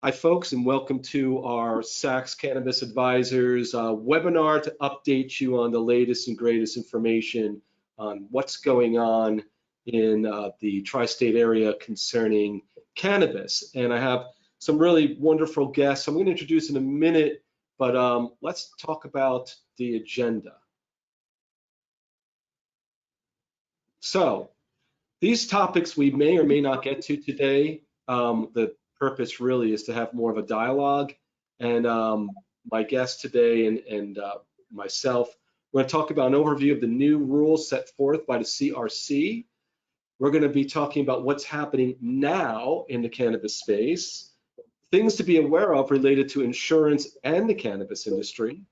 Hi, folks, and welcome to our Sachs Cannabis Advisors webinar to update you on the latest and greatest information on what's going on in the tri-state area concerning cannabis. And I have some really wonderful guests I'm going to introduce in a minute, but let's talk about the agenda. So these topics we may or may not get to today. The purpose really is to have more of a dialogue. And my guest today and myself, we're going to talk about an overview of the new rules set forth by the CRC. We're going to be talking about what's happening now in the cannabis space, things to be aware of related to insurance and the cannabis industry,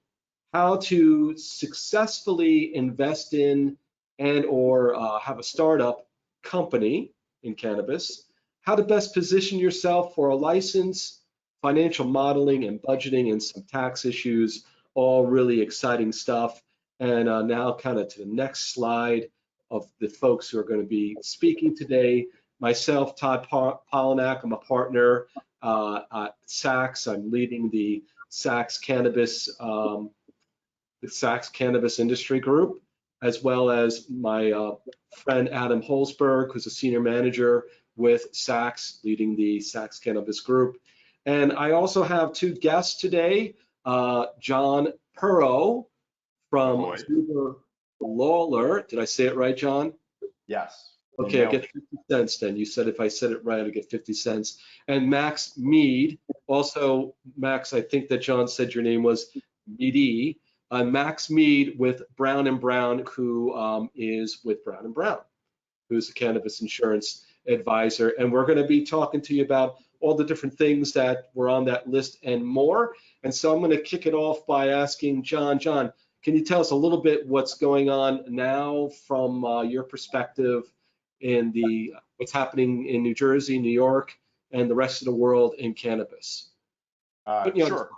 how to successfully invest in and or have a startup company in cannabis, how to best position yourself for a license, financial modeling and budgeting, and some tax issues, all really exciting stuff. And now kind of to the next slide of the folks who are going to be speaking today. Myself, Todd Polinack, I'm a partner at Sachs. I'm leading the Sachs Cannabis Industry Group, as well as my friend Adam Holzberg, who's a senior manager with Sachs, leading the Sachs Cannabis Group. And I also have two guests today, John Perro from Zuber Lawler. Did I say it right, John? Yes. Okay, I get 50 cents then. You said if I said it right, I get 50 cents. And Max Mead, also, Max, I think that John said your name was Meady. Max Mead with Brown & Brown, who is with Brown & Brown, who's a cannabis insurance advisor. And we're going to be talking to you about all the different things that were on that list and more. And so I'm going to kick it off by asking John, can you tell us a little bit what's going on now from your perspective in what's happening in New Jersey, New York, and the rest of the world in cannabis? Sure.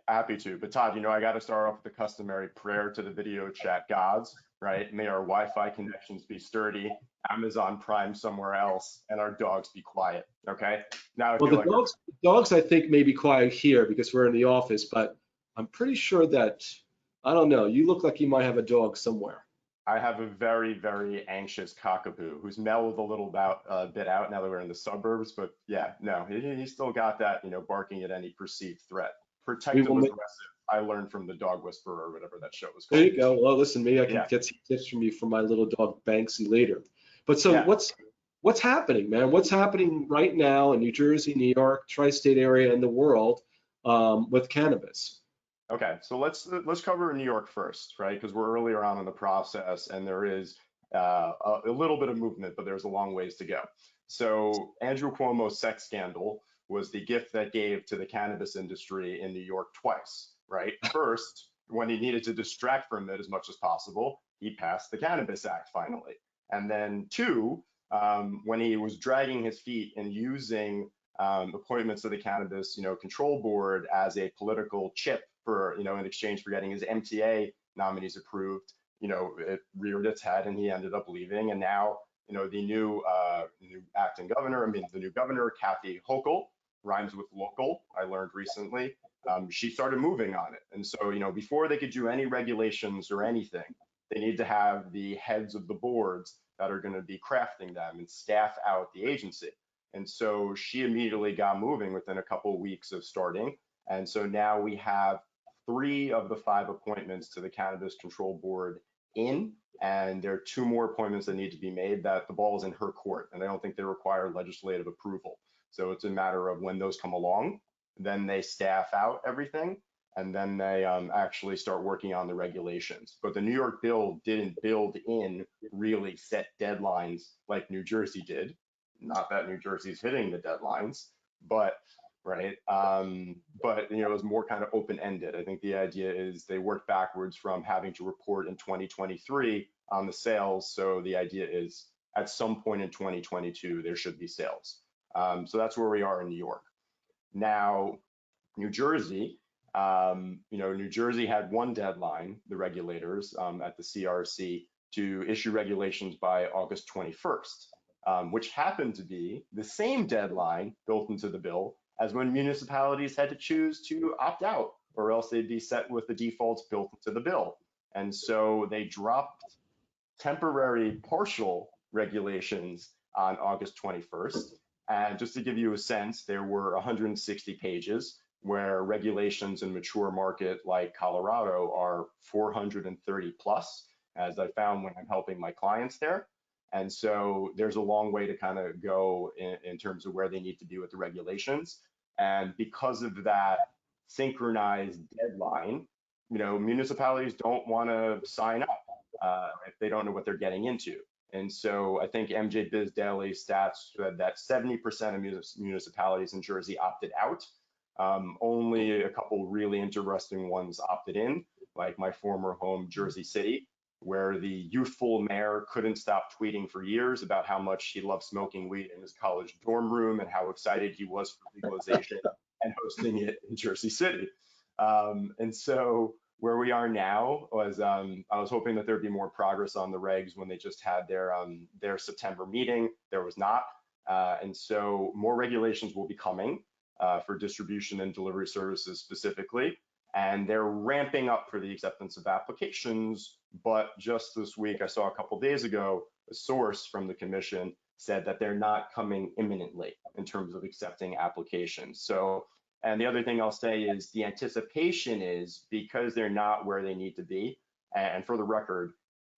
Happy to, but Todd, I got to start off with the customary prayer to the video chat gods, right? May our Wi-Fi connections be sturdy, Amazon Prime somewhere else, and our dogs be quiet. Okay. Now, well, the dogs, I think, may be quiet here because we're in the office, but I'm pretty sure that I don't know. You look like you might have a dog somewhere. I have a very, very anxious cockapoo who's mellowed a little bit out now that we're in the suburbs, but yeah, no, he's still got that, barking at any perceived threat. Protective aggressive. I learned from the Dog Whisperer or whatever that show was called. There you go. Well, listen, maybe I can get some tips from you for my little dog Banksy later. But so what's happening, man? What's happening right now in New Jersey, New York, tri-state area, and the world with cannabis? Okay, so let's cover New York first, right? Because we're earlier on in the process, and there is a little bit of movement, but there's a long ways to go. So Andrew Cuomo's sex scandal was the gift that gave to the cannabis industry in New York twice, right? First, when he needed to distract from it as much as possible, he passed the Cannabis Act finally. And then two, when he was dragging his feet and using appointments to the Cannabis Control Board as a political chip for, in exchange for getting his MTA nominees approved, it reared its head and he ended up leaving. And now, the new acting governor, the new governor, Kathy Hochul, rhymes with local, I learned recently, she started moving on it. And so, before they could do any regulations or anything, they need to have the heads of the boards that are going to be crafting them and staff out the agency. And so she immediately got moving within a couple of weeks of starting. And so now we have 3 of the 5 appointments to the Cannabis Control Board in, and there are 2 more appointments that need to be made. That the ball is in her court, and I don't think they require legislative approval. So it's a matter of when those come along, then they staff out everything, and then they actually start working on the regulations. But the New York bill didn't build in really set deadlines like New Jersey did. Not that New Jersey's hitting the deadlines, but right. But it was more kind of open-ended. I think the idea is they work backwards from having to report in 2023 on the sales. So the idea is at some point in 2022 there should be sales. So that's where we are in New York. Now, New Jersey, New Jersey had one deadline, the regulators at the CRC, to issue regulations by August 21st, which happened to be the same deadline built into the bill as when municipalities had to choose to opt out, or else they'd be set with the defaults built into the bill. And so they dropped temporary partial regulations on August 21st. And just to give you a sense, there were 160 pages, where regulations in mature market like Colorado are 430 plus, as I found when I'm helping my clients there. And so there's a long way to kind of go in terms of where they need to be with the regulations. And because of that synchronized deadline, municipalities don't want to sign up if they don't know what they're getting into. And so I think MJ Biz Daily stats said that 70% of municipalities in Jersey opted out. Only a couple really interesting ones opted in, like my former home, Jersey City, where the youthful mayor couldn't stop tweeting for years about how much he loved smoking weed in his college dorm room and how excited he was for legalization and hosting it in Jersey City. And so where we are now was I was hoping that there'd be more progress on the regs when they just had their September meeting. There was not. And so more regulations will be coming for distribution and delivery services specifically. And they're ramping up for the acceptance of applications. But just this week, I saw a couple days ago, a source from the commission said that they're not coming imminently in terms of accepting applications. So, and the other thing I'll say is the anticipation is because they're not where they need to be. And for the record,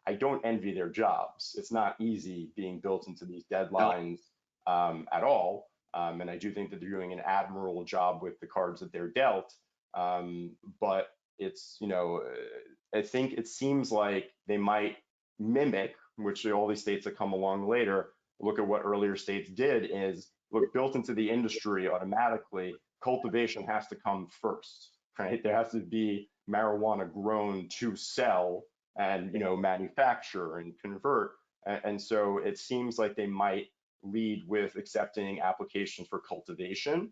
I don't envy their jobs. It's not easy being built into these deadlines at all. And I do think that they're doing an admirable job with the cards that they're dealt. But it's, I think it seems like they might mimic, which all these states that come along later, look at what earlier states did is, look, built into the industry automatically, cultivation has to come first, right? There has to be marijuana grown to sell and, manufacture and convert. And so it seems like they might lead with accepting applications for cultivation.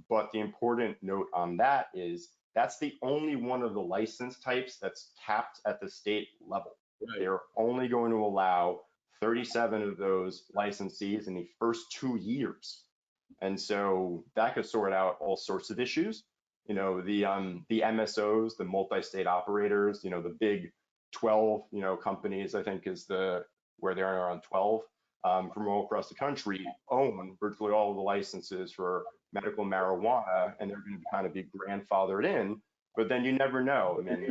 But the important note on that is that's the only one of the license types that's capped at the state level. Right. They're only going to allow 37 of those licensees in the first 2 years. And so that could sort out all sorts of issues. The MSOs, the multi-state operators, the big 12, companies, I think is where they are around 12 from all across the country, own virtually all of the licenses for medical marijuana, and they're going to kind of be grandfathered in. But then you never know. I mean,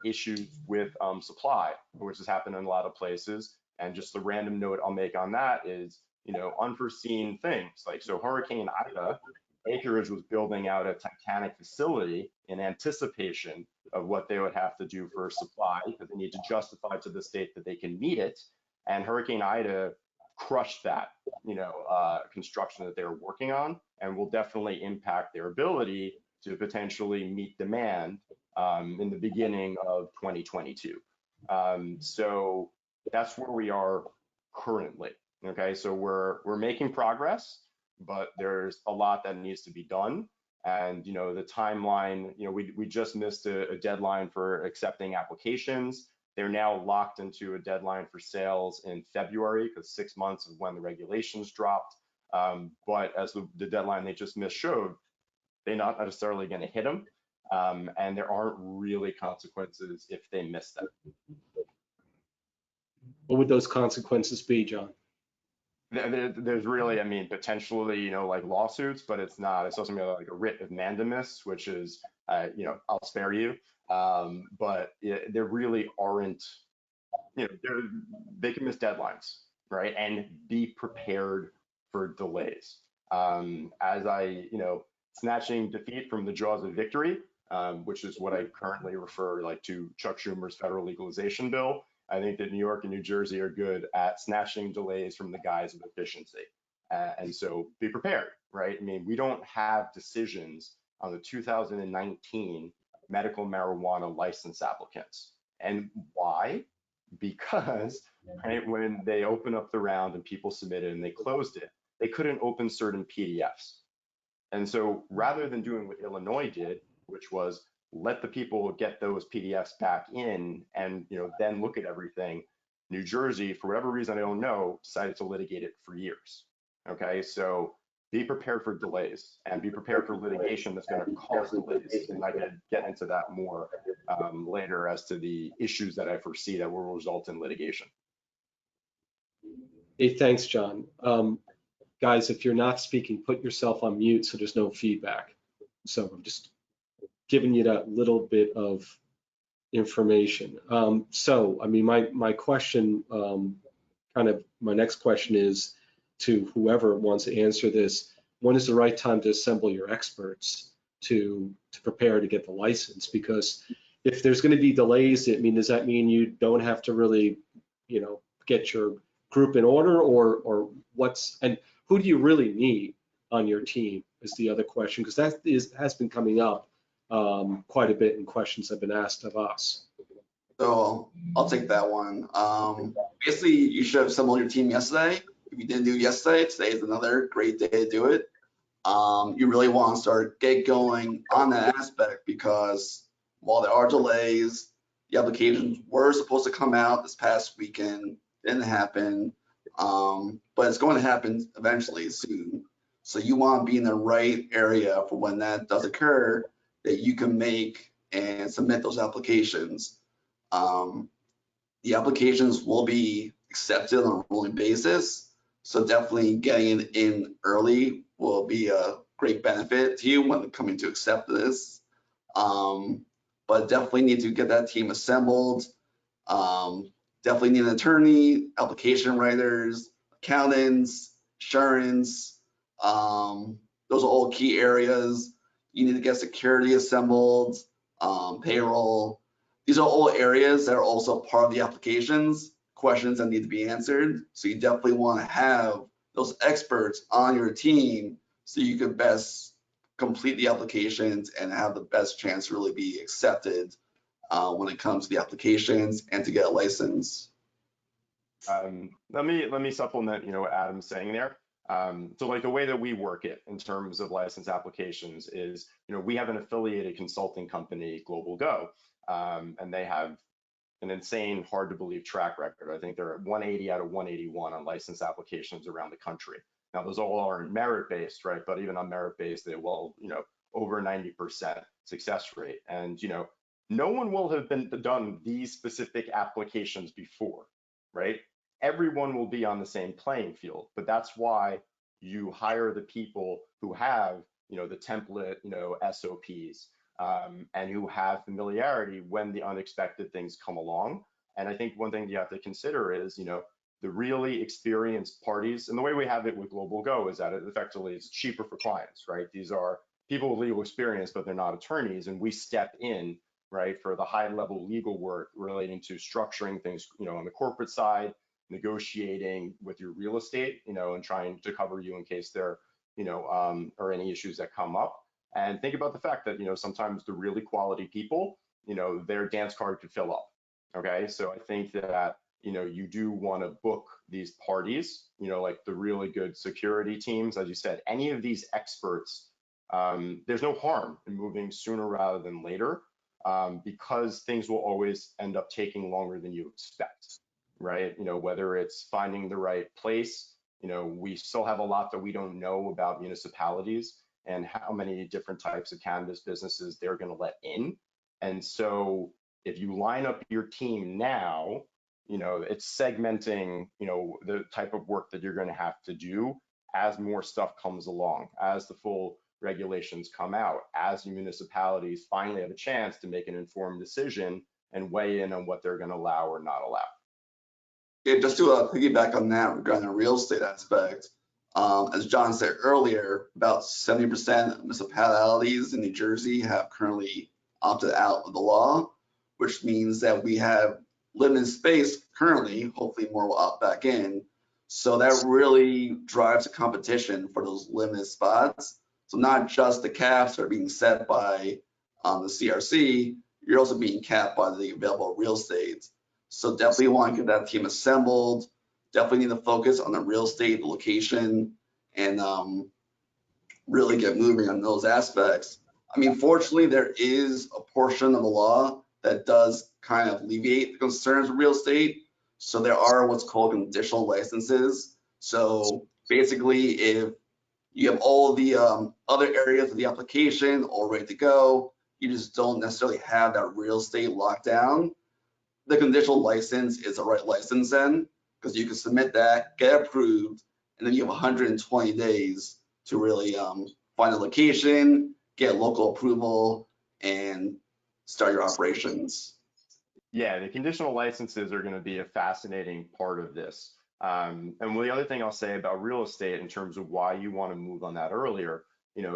issues with supply, which has happened in a lot of places. And just the random note I'll make on that is, unforeseen things. Like, so Hurricane Ida, Acreage was building out a Titanic facility in anticipation of what they would have to do for supply, because they need to justify to the state that they can meet it. And Hurricane Ida crushed that, construction that they were working on, and will definitely impact their ability to potentially meet demand in the beginning of 2022. So that's where we are currently. Okay, so we're making progress, but there's a lot that needs to be done. And the timeline, we just missed a deadline for accepting applications. They're now locked into a deadline for sales in February, because 6 months of when the regulations dropped. But as the deadline they just missed showed, they're not necessarily going to hit them. And there aren't really consequences if they miss them. What would those consequences be, John? There's really, potentially, like lawsuits, but it's not. It's also like a writ of mandamus, which is, I'll spare you. But there really aren't, they can miss deadlines, right? And be prepared for delays. As snatching defeat from the jaws of victory, which is what I currently refer to Chuck Schumer's federal legalization bill. I think that New York and New Jersey are good at snatching delays from the guise of efficiency. And so be prepared, right? We don't have decisions on the 2019 medical marijuana license applicants. And why? Because when they opened up the round and people submitted and they closed it, they couldn't open certain PDFs. And so rather than doing what Illinois did, which was let the people get those PDFs back in and then look at everything, New Jersey, for whatever reason I don't know, decided to litigate it for years. Okay, so be prepared for delays and be prepared for litigation that's going to cause delays. And I could get into that more later as to the issues that I foresee that will result in litigation. Hey, thanks, John. Guys, if you're not speaking, put yourself on mute so there's no feedback. So I'm just giving you that little bit of information. So, I mean, my question, my next question is to whoever wants to answer this. When is the right time to assemble your experts to prepare to get the license? Because if there's going to be delays, does that mean you don't have to really, get your group in order, or and who do you really need on your team is the other question, because that has been coming up quite a bit in questions that have been asked of us. So I'll take that one. Basically, you should have assembled your team yesterday. If you didn't do it yesterday, today is another great day to do it. You really want to get going on that aspect, because while there are delays, the applications were supposed to come out this past weekend, didn't happen, but it's going to happen eventually soon. So you want to be in the right area for when that does occur, that you can make and submit those applications. The applications will be accepted on a rolling basis, so definitely getting it in early will be a great benefit to you when coming to accept this. But definitely need to get that team assembled. Definitely need an attorney, application writers, accountants, insurance. Those are all key areas. You need to get security assembled, payroll. These are all areas that are also part of the applications, questions that need to be answered. So you definitely want to have those experts on your team so you can best complete the applications and have the best chance to really be accepted when it comes to the applications and to get a license. Let me supplement, what Adam's saying there. So like the way that we work it in terms of license applications is, we have an affiliated consulting company, Global Go, and they have an insane, hard to believe track record. I think they're at 180 out of 181 on license applications around the country. Now those all aren't merit-based, right? But even on merit-based, they will, over 90% success rate. And, no one will have done these specific applications before, right? Everyone will be on the same playing field, but that's why you hire the people who have, the template, SOPs, and who have familiarity when the unexpected things come along. And I think one thing you have to consider is, the really experienced parties, and the way we have it with Global Go is that it effectively is cheaper for clients, right? These are people with legal experience, but they're not attorneys, and we step in, right, for the high level legal work relating to structuring things, on the corporate side, negotiating with your real estate, and trying to cover you in case there, are any issues that come up. And think about the fact that, sometimes the really quality people, their dance card could fill up. Okay, so I think that, you do want to book these parties, like the really good security teams, as you said, any of these experts. There's no harm in moving sooner rather than later, because things will always end up taking longer than you expect, right? Whether it's finding the right place, we still have a lot that we don't know about municipalities and how many different types of cannabis businesses they're going to let in. And so if you line up your team now, it's segmenting, the type of work that you're going to have to do as more stuff comes along, as the full regulations come out, as the municipalities finally have a chance to make an informed decision and weigh in on what they're going to allow or not allow. Yeah, just to piggyback on that regarding the real estate aspect, as John said earlier, about 70% of municipalities in New Jersey have currently opted out of the law, which means that we have limited space currently. Hopefully more will opt back in. So that really drives a competition for those limited spots. So not just the caps are being set by the CRC, you're also being capped by the available real estate. So definitely want to get that team assembled. Definitely need to focus on the real estate location and really get moving on those aspects. I mean, fortunately, there is a portion of the law that does kind of alleviate the concerns of real estate. So there are what's called conditional licenses. So basically, if You have all the other areas of the application all ready to go. You just don't necessarily have that real estate locked down. The conditional license is the right license then, because you can submit that, get approved, and then you have 120 days to really find a location, get local approval, and start your operations. Yeah, the conditional licenses are going to be a fascinating part of this. And the other thing I'll say about real estate in terms of why you want to move on that earlier,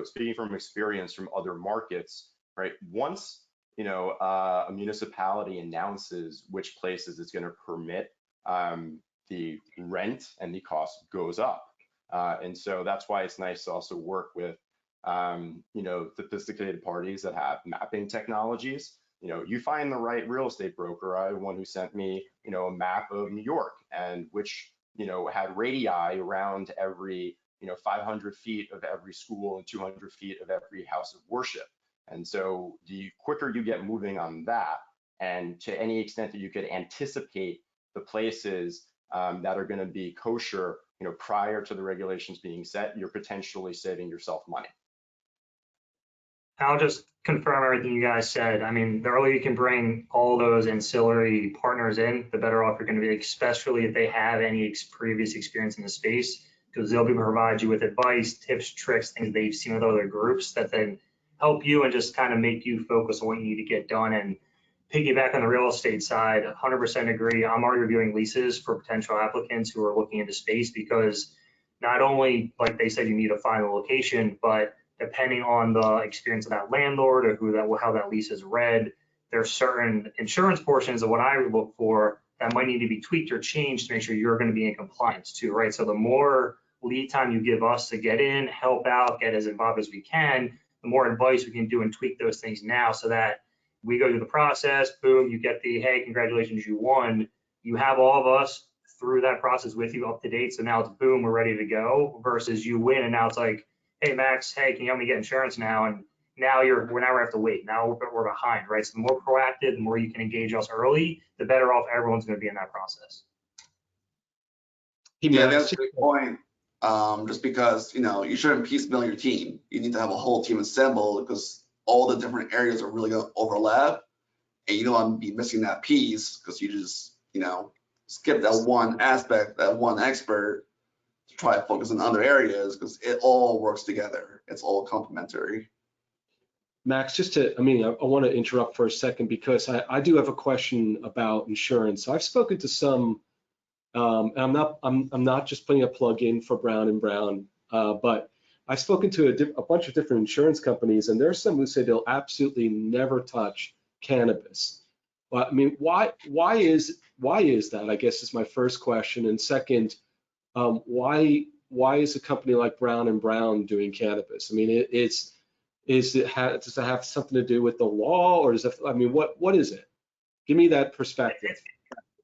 speaking from experience from other markets, right? Once, a municipality announces which places it's going to permit, the rent and the cost goes up. And so that's why it's nice to also work with, sophisticated parties that have mapping technologies. You find the right real estate broker. I one who sent me, a map of New York and which, had radii around every, 500 feet of every school and 200 feet of every house of worship. And so the quicker you get moving on that, and to any extent that you could anticipate the places that are going to be kosher, prior to the regulations being set, you're potentially saving yourself money. I'll just confirm everything you guys said. I mean, the earlier you can bring all those ancillary partners in, the better off you're going to be, especially if they have any previous experience in the space, because they'll be able to provide you with advice, tips, tricks, things they've seen with other groups that then help you and just kind of make you focus on what you need to get done. And piggyback on the real estate side, 100% agree. I'm already reviewing leases for potential applicants who are looking into space, because not only, like they said, you need to find a location, but depending on the experience of that landlord or how that lease is read, there's certain insurance portions of what I would look for that might need to be tweaked or changed to make sure you're going to be in compliance too, right? So the more lead time you give us to get in, help out, get as involved as we can, the more advice we can do and tweak those things now, so that we go through the process, boom, you get the, hey, congratulations, you won. You have all of us through that process with you up to date. So now it's boom, we're ready to go, versus you win and now it's like, hey, Max, hey, can you help me get insurance now? And now we have to wait. Now we're behind, right? So the more proactive, the more you can engage us early, the better off everyone's going to be in that process. Yeah, that's a good point. Just because, you shouldn't piecemeal your team. You need to have a whole team assembled, because all the different areas are really going to overlap. And you don't want to be missing that piece because you just, skip that one aspect, that one expert, to try to focus on other areas, because it all works together. It's all complementary. Max, I want to interrupt for a second, because I do have a question about insurance. I've spoken to some, and I'm not just putting a plug in for Brown and Brown, but I've spoken to a bunch of different insurance companies, and there's some who say they'll absolutely never touch cannabis. Well, I mean, why is that? I guess is my first question. And second, why is a company like Brown and Brown doing cannabis? I mean, does it have something to do with the law, or does it? I mean, what is it? Give me that perspective.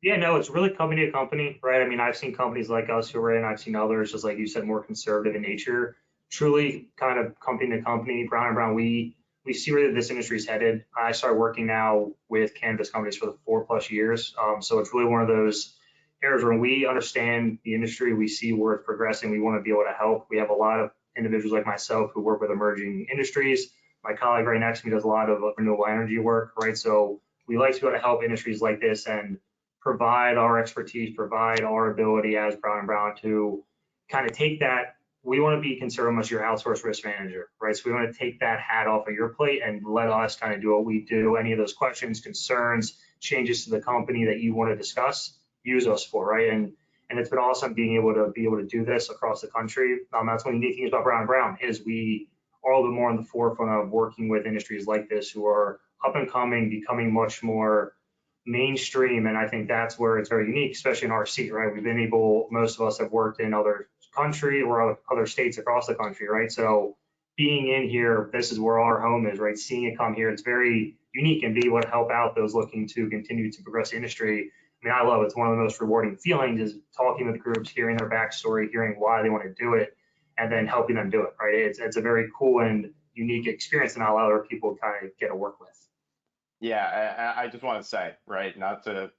Yeah, no, it's really company to company, right? I mean, I've seen companies like us who are in, I've seen others, just like you said, more conservative in nature. Truly, kind of company to company. Brown and Brown, we see where this industry is headed. I started working now with cannabis companies for the 4+ years, so it's really one of those areas where we understand the industry, we see where it's progressing, we want to be able to help. We have a lot of individuals like myself who work with emerging industries. My colleague right next to me does a lot of renewable energy work, right? So we like to be able to help industries like this and provide our expertise, provide our ability as Brown and Brown to kind of take that. We want to be considered almost your outsourced risk manager, right? So we want to take that hat off of your plate and let us kind of do what we do. Any of those questions, concerns, changes to the company that you want to discuss, use us for, right? And it's been awesome being able to do this across the country. That's one of the unique things about Brown and Brown is we are a little bit more on the forefront of working with industries like this who are up and coming, becoming much more mainstream. And I think that's where it's very unique, especially in our seat, right? We've been able, most of us have worked in other country or other states across the country, right? So being in here, this is where our home is, right? Seeing it come here, it's very unique, and be able to help out those looking to continue to progress the industry. I mean, I love it. It's one of the most rewarding feelings is talking with groups, hearing their backstory, hearing why they want to do it, and then helping them do it, right? It's a very cool and unique experience, and not a lot of other people kind of get to work with. Yeah, I just want to say, right, not to,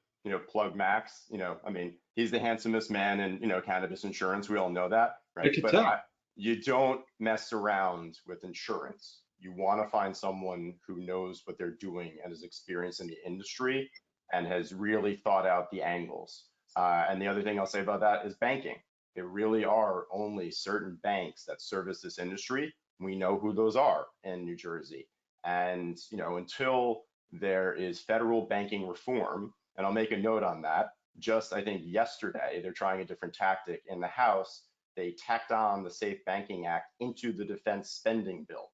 plug Max, I mean, he's the handsomest man in, cannabis insurance. We all know that, right? I could tell. you don't mess around with insurance. You want to find someone who knows what they're doing and is experienced in the industry and has really thought out the angles. And the other thing I'll say about that is banking. There really are only certain banks that service this industry. We know who those are in New Jersey. And until there is federal banking reform, and I'll make a note on that, just I think yesterday, they're trying a different tactic in the House. They tacked on the Safe Banking Act into the defense spending bill,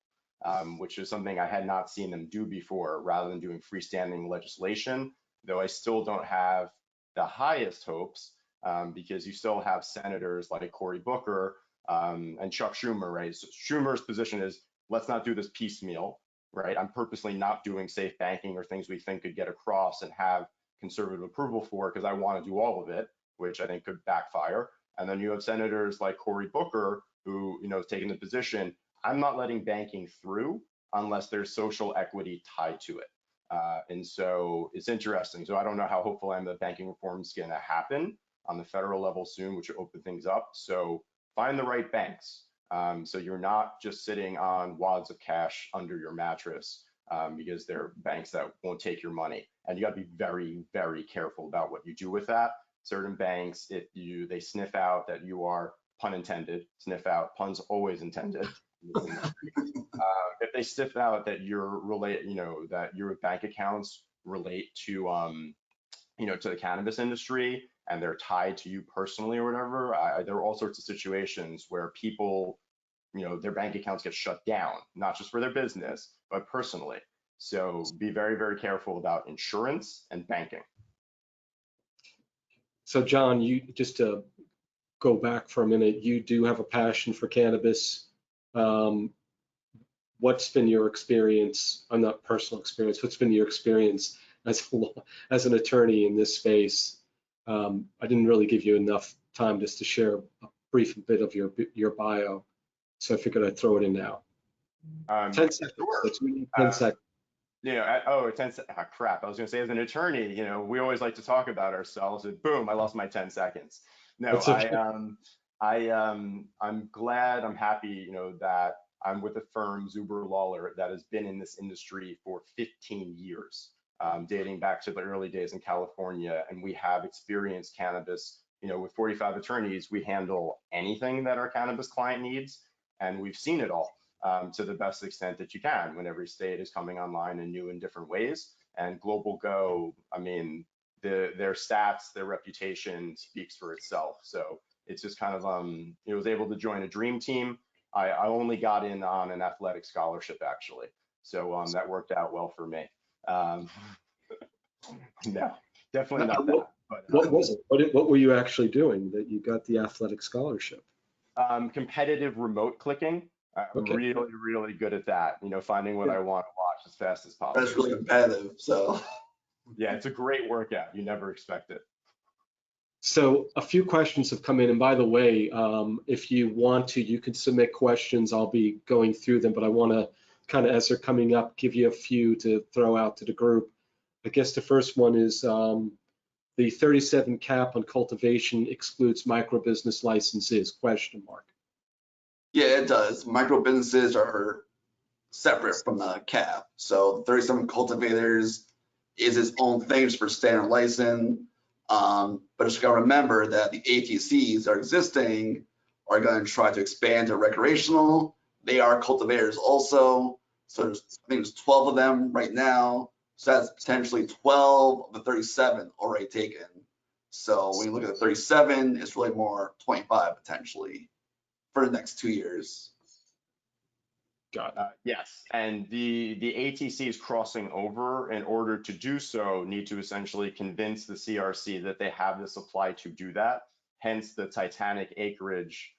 which is something I had not seen them do before, rather than doing freestanding legislation, though I still don't have the highest hopes, because you still have senators like Cory Booker and Chuck Schumer, right? So Schumer's position is, let's not do this piecemeal, right? I'm purposely not doing safe banking or things we think could get across and have conservative approval for, because I want to do all of it, which I think could backfire. And then you have senators like Cory Booker, who is taking the position, I'm not letting banking through unless there's social equity tied to it. And so it's interesting. So I don't know how hopeful I am that banking reform is going to happen on the federal level soon, which will open things up. So find the right banks. So you're not just sitting on wads of cash under your mattress, because they're banks that won't take your money. And you got to be very, very careful about what you do with that. Certain banks, if they sniff out that you are, pun intended, sniff out, puns always intended. If they sniff out that you're that your bank accounts relate to, to the cannabis industry and they're tied to you personally or whatever, there are all sorts of situations where people, their bank accounts get shut down, not just for their business, but personally. So be very, very careful about insurance and banking. So John, you just to go back for a minute, you do have a passion for cannabis. What's been your experience, not personal experience, what's been your experience as an attorney in this space? I didn't really give you enough time just to share a brief bit of your bio, so I figured I'd throw it in now. 10 seconds. Sure. That's really 10 seconds. 10 seconds. Crap. I was going to say, as an attorney, we always like to talk about ourselves. And boom, I lost my 10 seconds. No, Okay. I'm glad, I'm happy, that I'm with a firm, Zuber Lawler, that has been in this industry for 15 years, dating back to the early days in California. And we have experienced cannabis, with 45 attorneys, we handle anything that our cannabis client needs. And we've seen it all. To the best extent that you can when every state is coming online in new and different ways. And Global Go, I mean, their stats, their reputation speaks for itself. So it's just kind of, was able to join a dream team. I only got in on an athletic scholarship, actually. So that worked out well for me. No, definitely not that. But, what was it? What were you actually doing that you got the athletic scholarship? Competitive remote clicking. I'm Okay. really, really good at that. Finding what I want to watch as fast as possible. That's really competitive. So Yeah, it's a great workout. You never expect it. So a few questions have come in, and by the way, if you want to, you can submit questions. I'll be going through them, but I want to kind of, as they're coming up, give you a few to throw out to the group. I guess the first one is the 37 cap on cultivation excludes micro business licenses, question mark. yeah, it does. Micro businesses are separate from the cap. So 37 cultivators is its own thing just for standard license. But just gotta remember that the ATCs that are existing are going to try to expand to recreational. They are cultivators also. So I think there's 12 of them right now. So that's potentially 12 of the 37 already taken. So when you look at the 37, it's really more 25 potentially for the next 2 years. Got it. Yes, and the ATCs crossing over, in order to do so, need to essentially convince the CRC that they have the supply to do that. Hence the Titanic acreage,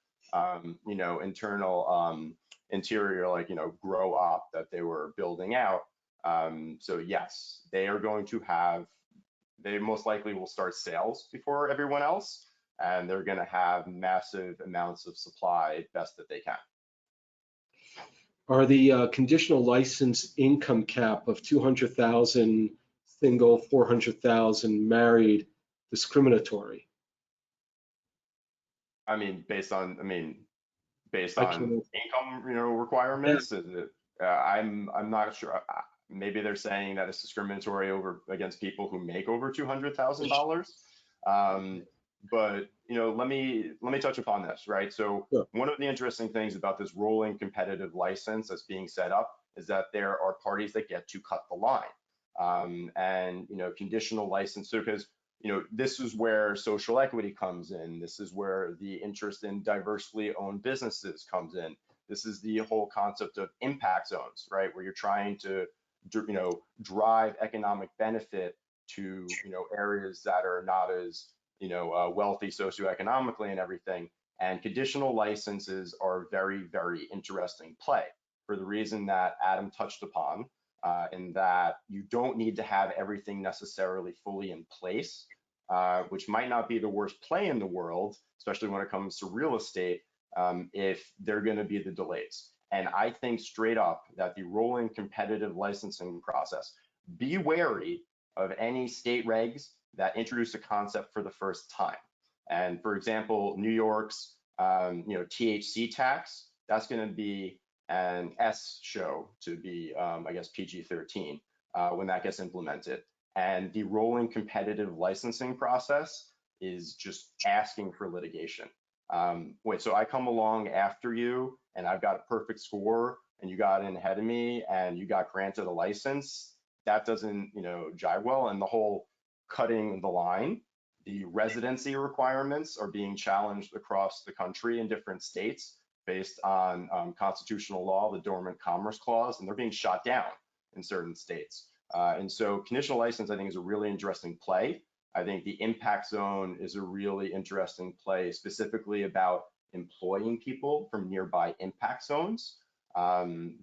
internal interior, grow op that they were building out. So yes, they are going to have. They most likely will start sales before everyone else, and they're going to have massive amounts of supply best that they can. Are the conditional license income cap of 200,000 single, 400,000 married discriminatory? Based based I on can- income, requirements? Is it, I'm not sure. Maybe they're saying that it's discriminatory against people who make over $200,000. But let me touch upon this, right? So Sure. one of the interesting things about this rolling competitive license that's being set up is that there are parties that get to cut the line. And conditional license, because this is where social equity comes in. This is where the interest in diversely owned businesses comes in. This is the whole concept of impact zones, right? Where you're trying to drive economic benefit to areas that are not as wealthy socioeconomically and everything. And conditional licenses are very, very interesting play for the reason that Adam touched upon, in that you don't need to have everything necessarily fully in place, which might not be the worst play in the world, especially when it comes to real estate, if they're going to be the delays. And I think straight up that the rolling competitive licensing process, be wary of any state regs that introduce a concept for the first time. And for example, New York's THC tax, that's going to be an S show to be, I guess, PG-13 when that gets implemented. And the rolling competitive licensing process is just asking for litigation. Wait, so I come along after you and I've got a perfect score and you got in ahead of me and you got granted a license? That doesn't, jive well. And the whole cutting the line, the residency requirements are being challenged across the country in different states based on constitutional law, the Dormant Commerce Clause, and they're being shot down in certain states. And so conditional license, I think, is a really interesting play. I think the impact zone is a really interesting play, specifically about employing people from nearby impact zones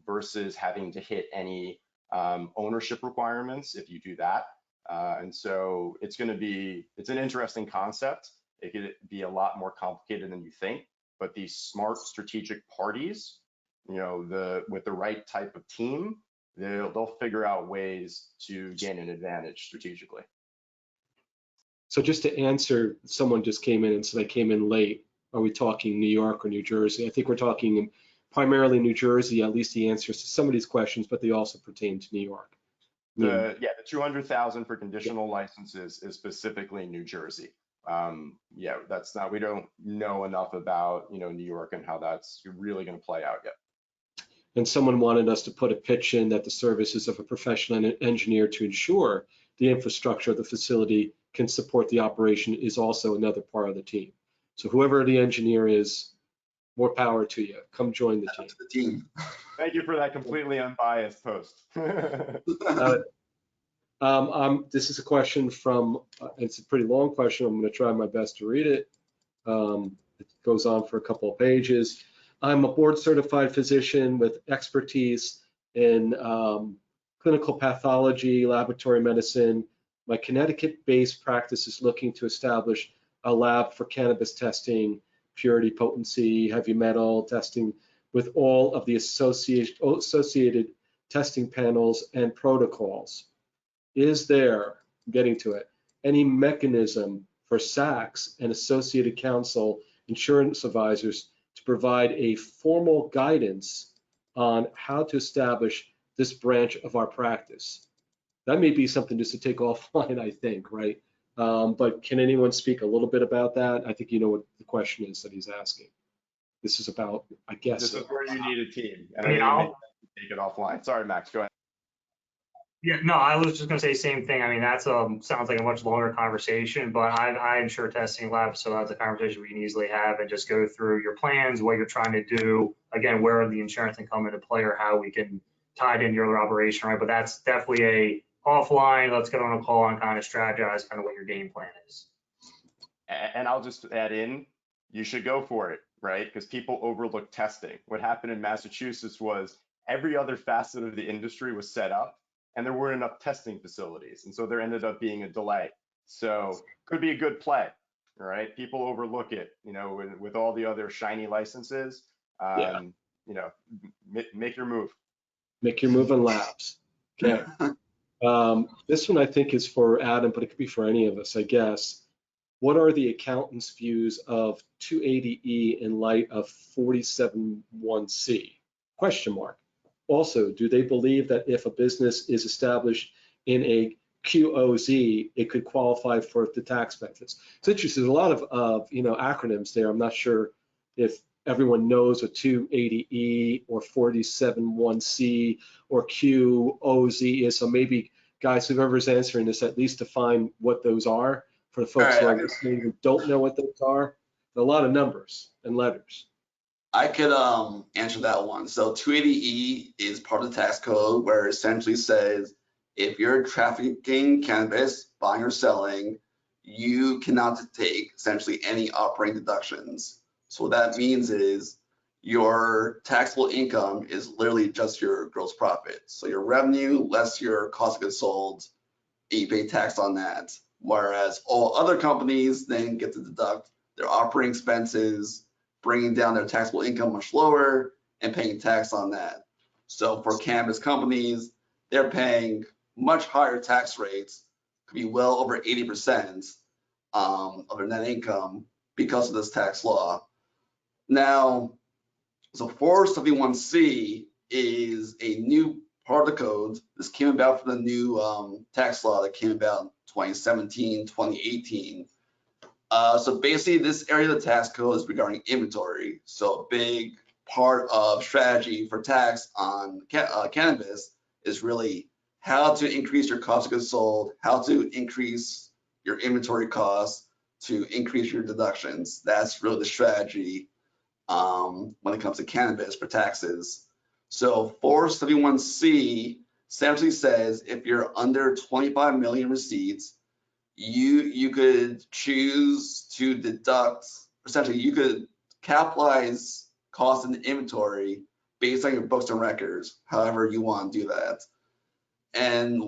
versus having to hit any ownership requirements if you do that. And so it's an interesting concept. It could be a lot more complicated than you think, but these smart strategic parties, with the right type of team, they'll figure out ways to gain an advantage strategically. So just to answer, someone just came in and said I came in late. Are we talking New York or New Jersey? I think we're talking primarily New Jersey, at least the answers to some of these questions, but they also pertain to New York. The 200,000 for conditional licenses is specifically New Jersey. That's not, we don't know enough about, New York and how that's really going to play out yet. And someone wanted us to put a pitch in that the services of a professional engineer to ensure the infrastructure of the facility can support the operation is also another part of the team. So whoever the engineer is, more power to you. Come join the team. To the team. Thank you for that completely unbiased post. This is a question from, it's a pretty long question. I'm going to try my best to read it. It goes on for a couple of pages. I'm a board certified physician with expertise in clinical pathology, laboratory medicine. My Connecticut-based practice is looking to establish a lab for cannabis testing, purity, potency, heavy metal testing with all of the associated testing panels and protocols. Is there, getting to it, any mechanism for SACs and associated counsel insurance advisors to provide a formal guidance on how to establish this branch of our practice? That may be something just to take offline, I think, right? But can anyone speak a little bit about that? I think you know what the question is that he's asking. This is about, I guess. This is where you need a team. And I mean, I'll take it offline. Sorry, Max, go ahead. Yeah, no, I was just gonna say same thing. I mean, that's sounds like a much longer conversation, but I insure testing lab, so that's a conversation we can easily have and just go through your plans, what you're trying to do. Again, where the insurance can come into play or how we can tie it into your other operation, right? But that's definitely a offline, let's get on a call and kind of strategize kind of what your game plan is. And I'll just add in, you should go for it, right? Because people overlook testing. What happened in Massachusetts was every other facet of the industry was set up and there weren't enough testing facilities. And so there ended up being a delay. So could be a good play, all right? People overlook it, with all the other shiny licenses, make your move. Make your move in labs. Okay. This one I think is for Adam, but it could be for any of us, I guess. what are the accountants' views of 280E in light of 47(1)(c? Question mark. Also, do they believe that if a business is established in a QOZ, it could qualify for the tax benefits? It's interesting. There's a lot of acronyms there. I'm not sure if everyone knows what 280E or 47(1)(c or QOZ is. So maybe guys, whoever's answering this, at least define what those are for the folks who are listening who don't know what those are. A lot of numbers and letters. I could answer that one. So 280E is part of the tax code where it essentially says if you're trafficking cannabis, buying or selling, you cannot take essentially any operating deductions. So what that means is your taxable income is literally just your gross profit. So your revenue less your cost of goods sold, you pay tax on that. Whereas all other companies then get to deduct their operating expenses, bringing down their taxable income much lower and paying tax on that. So for cannabis companies, they're paying much higher tax rates, could be well over 80% of their net income because of this tax law. Now, so 471C is a new part of the code. This came about from the new tax law that came about in 2017, 2018. So basically this area of the tax code is regarding inventory. So a big part of strategy for tax on cannabis is really how to increase your cost of goods sold, how to increase your inventory costs to increase your deductions. That's really the strategy when it comes to cannabis for taxes. So 471C essentially says if you're under 25 million receipts, you could choose to deduct, essentially you could capitalize costs in the inventory based on your books and records, however you want to do that. And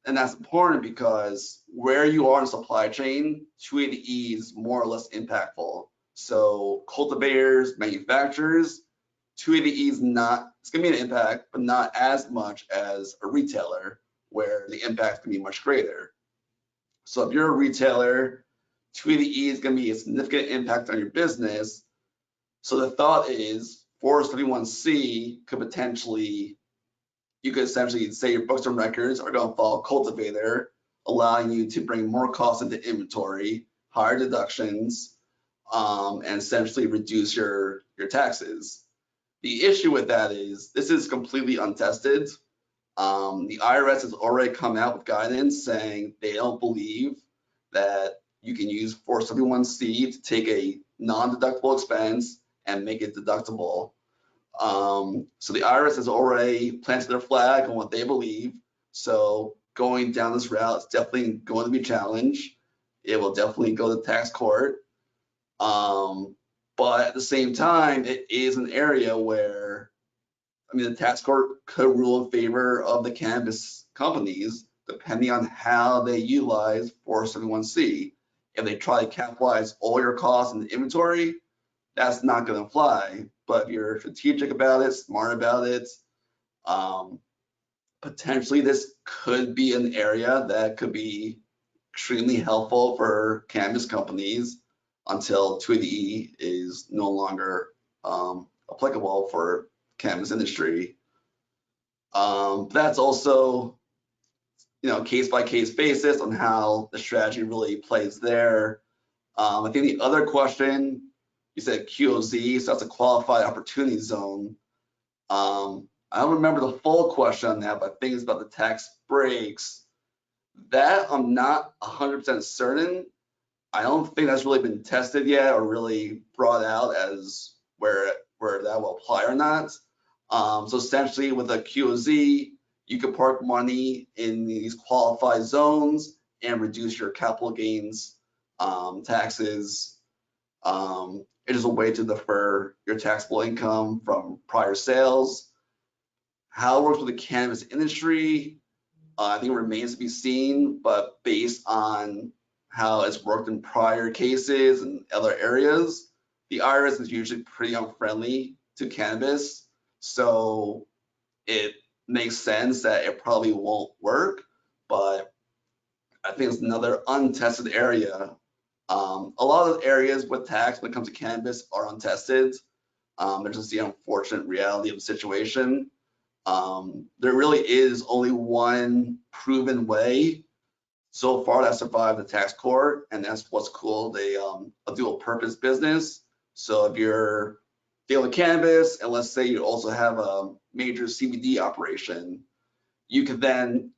that's important because where you are in the supply chain, 280E is more or less impactful. So cultivators, manufacturers, 280E is not, it's gonna be an impact, but not as much as a retailer where the impact can be much greater. So if you're a retailer, 280E is going to be a significant impact on your business. So the thought is 471C could potentially, you could essentially say your books and records are going to follow cultivator, allowing you to bring more costs into inventory, higher deductions, and essentially reduce your taxes. The issue with that is this is completely untested. The IRS has already come out with guidance saying they don't believe that you can use 471C to take a non-deductible expense and make it deductible. So the IRS has already planted their flag on what they believe. So going down this route is definitely going to be a challenge. It will definitely go to tax court. But at the same time, it is an area where the tax court could rule in favor of the cannabis companies, depending on how they utilize 471C. If they try to capitalize all your costs in the inventory, that's not going to fly. But if you're strategic about it, smart about it, potentially this could be an area that could be extremely helpful for cannabis companies until 280E is no longer applicable for cannabis industry. That's also, case by case basis on how the strategy really plays there. I think the other question, you said QOZ, so that's a qualified opportunity zone. I don't remember the full question on that, but I think it's about the tax breaks. That I'm not 100% certain. I don't think that's really been tested yet or really brought out as where that will apply or not. So essentially with a QOZ, you could park money in these qualified zones and reduce your capital gains taxes. It is a way to defer your taxable income from prior sales. How it works with the cannabis industry, I think it remains to be seen, but based on how it's worked in prior cases and other areas, the IRS is usually pretty unfriendly to cannabis. So it makes sense that it probably won't work, but I think it's another untested area A lot of areas with tax when it comes to cannabis are untested. There's just the unfortunate reality of the situation. There really is only one proven way so far that survived the tax court, and that's what's called a dual purpose business. So if you're dealing with cannabis, and let's say you also have a major CBD operation, you can then,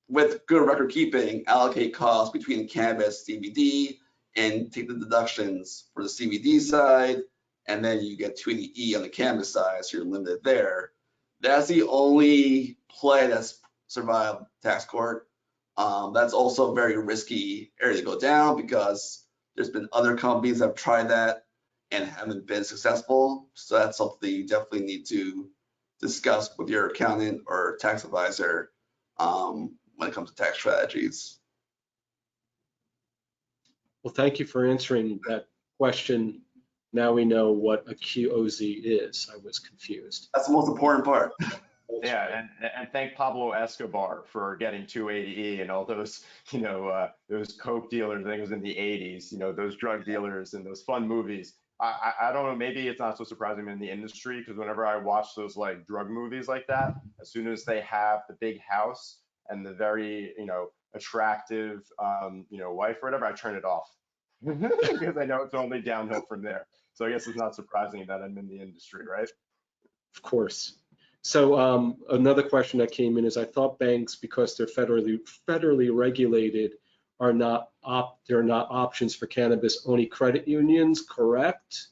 with good record keeping, allocate costs between cannabis, CBD, and take the deductions for the CBD side, and then you get 280E on the cannabis side, so you're limited there. That's the only play that's survived tax court. That's also a very risky area to go down because there's been other companies that have tried that and haven't been successful. So that's something you definitely need to discuss with your accountant or tax advisor when it comes to tax strategies. Well, thank you for answering that question. Now we know what a QOZ is. I was confused. That's the most important part. Yeah, and thank Pablo Escobar for getting 280E and all those, those coke dealers. I think it was in the 80s. Those drug dealers and those fun movies. I don't know. Maybe it's not so surprising in the industry because whenever I watch those like drug movies like that, as soon as they have the big house and the very attractive wife or whatever, I turn it off because I know it's only downhill from there. So I guess it's not surprising that I'm in the industry, right? Of course. So another question that came in is, I thought banks, because they're federally regulated, are not they're not options for cannabis, only credit unions, correct?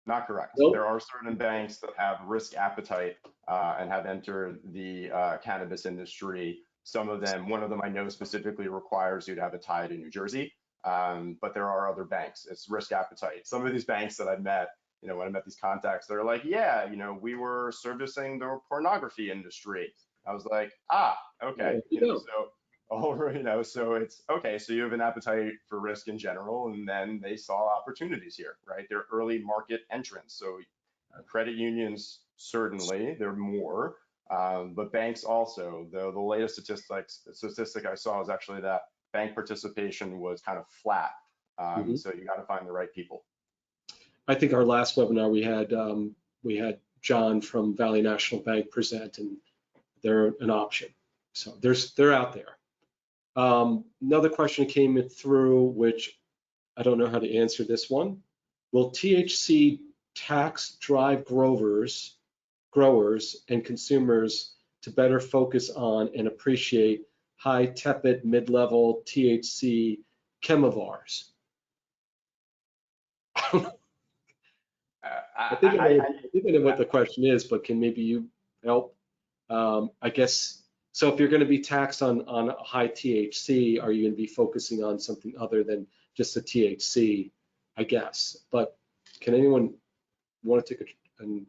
Not correct. Nope. There are certain banks that have risk appetite and have entered the cannabis industry. Some of them, one of them I know specifically requires you to have a tie to New Jersey, but there are other banks. It's risk appetite. Some of these banks that I've met, when I met these contacts, they're like, yeah, we were servicing the pornography industry. I was like, okay. So it's okay. So you have an appetite for risk in general, and then they saw opportunities here, right? They're early market entrants. So credit unions, certainly, they're more, but banks also. The latest statistic I saw is actually that bank participation was kind of flat. So you got to find the right people. I think our last webinar we had John from Valley National Bank present, and they're an option. So they're out there. Another question came through, which I don't know how to answer this one. Will THC tax drive growers and consumers to better focus on and appreciate high tepid mid-level THC chemovars? I think I know what the question is, but can maybe you help? I guess, so if you're going to be taxed on high THC, are you going to be focusing on something other than just the THC, I guess? But can anyone want to take a gamble?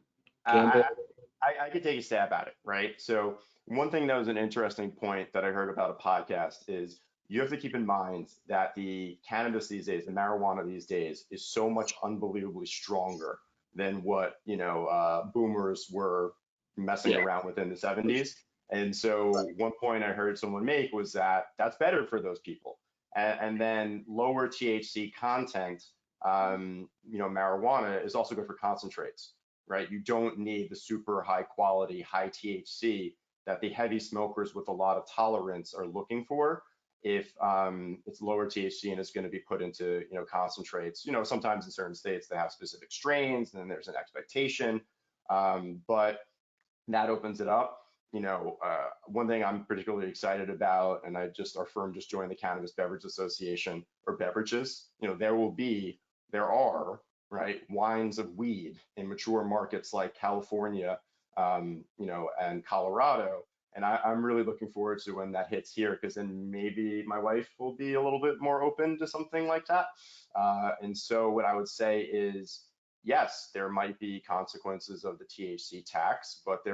I could take a stab at it, right? So one thing that was an interesting point that I heard about a podcast is you have to keep in mind that the cannabis these days, the marijuana these days, is so much unbelievably stronger than what boomers were messing around with in the 70s. And so one point I heard someone make was that that's better for those people. And then lower THC content, marijuana is also good for concentrates, right? You don't need the super high quality, high THC that the heavy smokers with a lot of tolerance are looking for. If it's lower THC and it's going to be put into concentrates, sometimes in certain states they have specific strains and then there's an expectation, but that opens it up. One thing I'm particularly excited about, and our firm just joined the Cannabis Beverage Association, or beverages. There are right wines of weed in mature markets like California, and Colorado. And I'm really looking forward to when that hits here, because then maybe my wife will be a little bit more open to something like that. And so what I would say is, yes, there might be consequences of the THC tax, but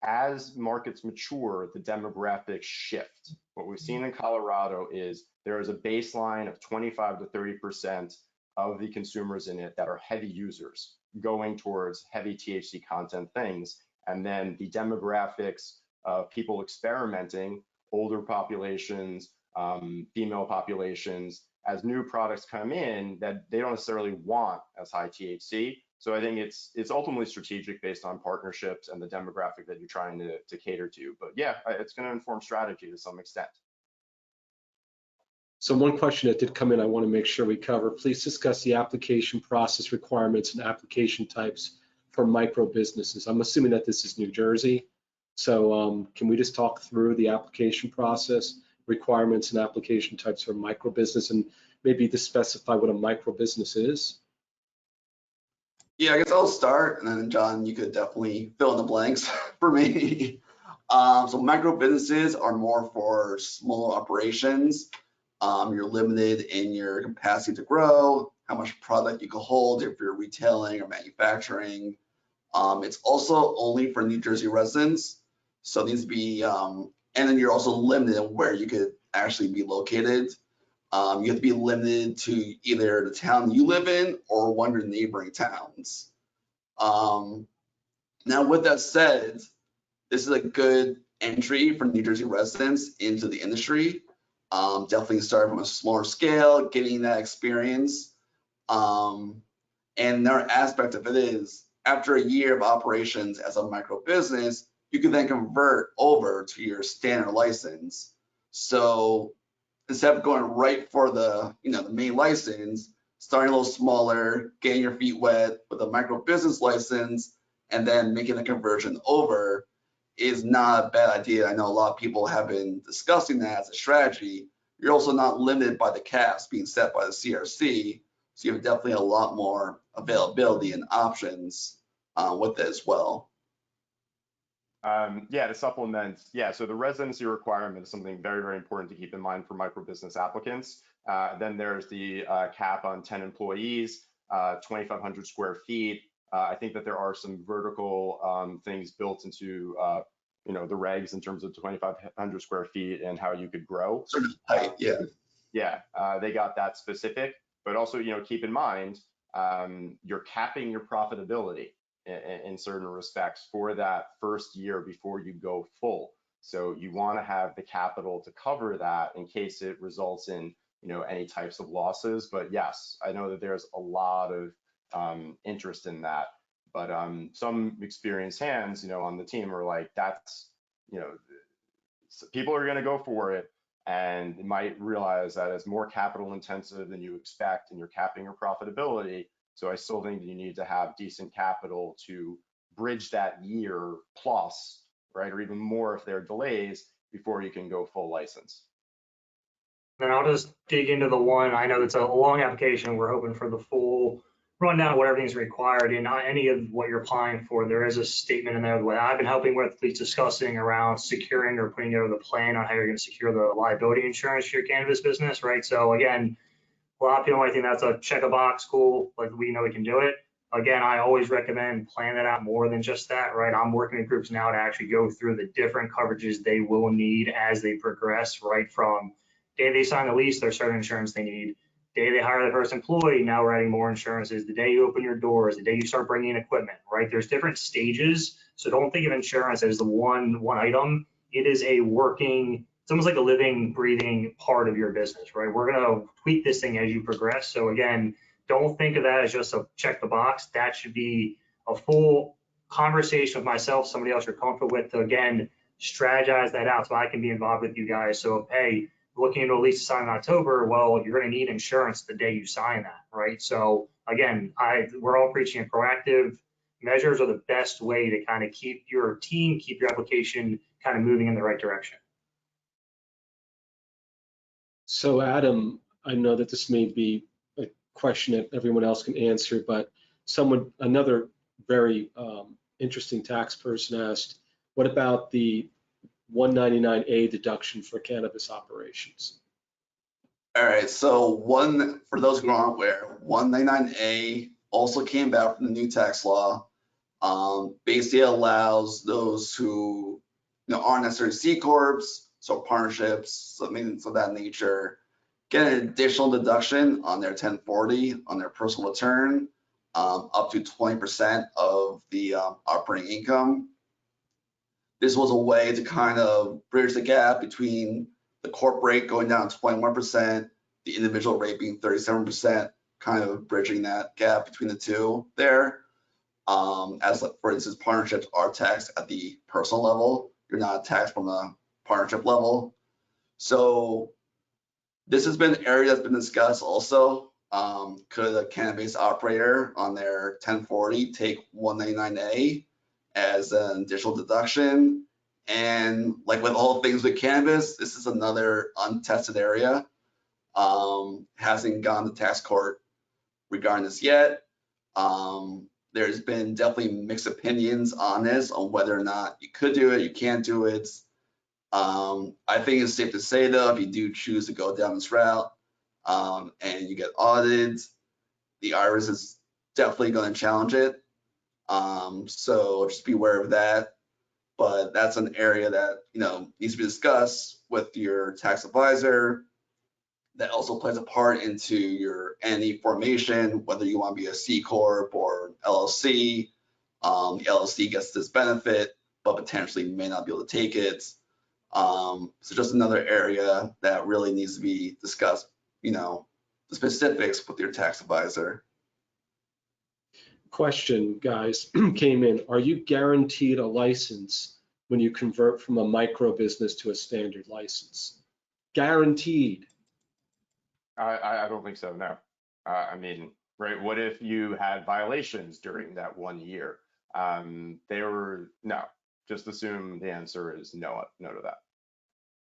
as markets mature, the demographics shift. What we've seen in Colorado is there is a baseline of 25 to 30% of the consumers in it that are heavy users going towards heavy THC content things. And then the demographics of people experimenting, older populations, female populations, as new products come in that they don't necessarily want as high THC. So I think it's ultimately strategic based on partnerships and the demographic that you're trying to cater to. But yeah, it's going to inform strategy to some extent. So one question that did come in, I want to make sure we cover. Please discuss the application process requirements and application types for micro businesses. I'm assuming that this is New Jersey. So can we just talk through the application process, requirements and application types for micro business, and maybe to specify what a micro business is? Yeah, I guess I'll start, and then John, you could definitely fill in the blanks for me. So micro businesses are more for small operations. You're limited in your capacity to grow, how much product you can hold if you're retailing or manufacturing. It's also only for New Jersey residents, so it needs to be, and then you're also limited in where you could actually be located. You have to be limited to either the town you live in or one of your neighboring towns. Now, with that said, this is a good entry for New Jersey residents into the industry. Definitely start from a smaller scale, getting that experience. And another aspect of it is, after a year of operations as a micro business, you can then convert over to your standard license. So instead of going right for the main license, starting a little smaller, getting your feet wet with a micro business license, and then making a conversion over is not a bad idea. I know a lot of people have been discussing that as a strategy. You're also not limited by the caps being set by the CRC, so you have definitely a lot more availability and options with it as well. Yeah, to supplement, yeah, so the residency requirement is something very, very important to keep in mind for micro business applicants. Then there's the cap on 10 employees, 2,500 square feet. I think that there are some vertical things built into the regs in terms of 2,500 square feet and how you could grow. Sort of height, yeah. Yeah, they got that specific, but also, keep in mind, you're capping your profitability in certain respects for that first year before you go full. So you want to have the capital to cover that in case it results in, any types of losses. But yes, I know that there's a lot of interest in that, but some experienced hands, on the team are like, that's, people are going to go for it and they might realize that it's more capital intensive than you expect and you're capping your profitability. So I still think that you need to have decent capital to bridge that year plus, right? Or even more if there are delays before you can go full license. Then I'll just dig into the one. I know it's a long application. We're hoping for the full rundown of what everything's required. In any of what you're applying for, there is a statement in there that I've been helping with, at least discussing around securing or putting together the plan on how you're going to secure the liability insurance for your cannabis business, right? So again, a lot of people might think that's a check a box, cool, like we know we can do it. Again, I always recommend plan it out more than just that, right? I'm working with groups now to actually go through the different coverages they will need as they progress, right? From day they sign the lease, there's certain insurance they need. Day they hire the first employee, now we're adding more insurances. The day you open your doors, the day you start bringing in equipment, right? There's different stages. So don't think of insurance as the one item. It is a working, it's almost like a living, breathing part of your business, right? We're going to tweak this thing as you progress. So again, don't think of that as just a check the box. That should be a full conversation with myself, somebody else you're comfortable with, to again, strategize that out so I can be involved with you guys. So, hey, looking into a lease to sign in October, well, you're going to need insurance the day you sign that, right? So again, we're all preaching proactive measures are the best way to kind of keep your team, keep your application kind of moving in the right direction. So Adam, I know that this may be a question that everyone else can answer, but another very interesting tax person asked, what about the 199A deduction for cannabis operations? All right, so for those who aren't aware, 199A also came back from the new tax law. Basically allows those who aren't necessarily C corps, so partnerships, something of that nature, get an additional deduction on their 1040 on their personal return, up to 20% of the operating income. This was a way to kind of bridge the gap between the corporate going down to 21% the individual rate being 37%, kind of bridging that gap between the two there. As for instance, partnerships are taxed at the personal level. You're not taxed from a partnership level. So this has been an area that's been discussed also. Could a cannabis operator on their 1040 take 199A as an additional deduction? And like with all things with cannabis, this is another untested area. Hasn't gone to tax court regarding this yet. There's been definitely mixed opinions on this, on whether or not you could do it, you can't do it. I think it's safe to say though, if you do choose to go down this route and you get audited, the IRS is definitely going to challenge it. So just be aware of that. But that's an area that, you know, needs to be discussed with your tax advisor. That also plays a part into your entity formation, whether you want to be a C Corp or LLC. The LLC gets this benefit, but potentially may not be able to take it. So just another area that really needs to be discussed, you know, the specifics with your tax advisor. Question, guys, came in. Are you guaranteed a license when you convert from a micro business to a standard license? Guaranteed. I don't think so, no. I mean, right, what if you had violations during that 1 year? No, just assume the answer is no to that.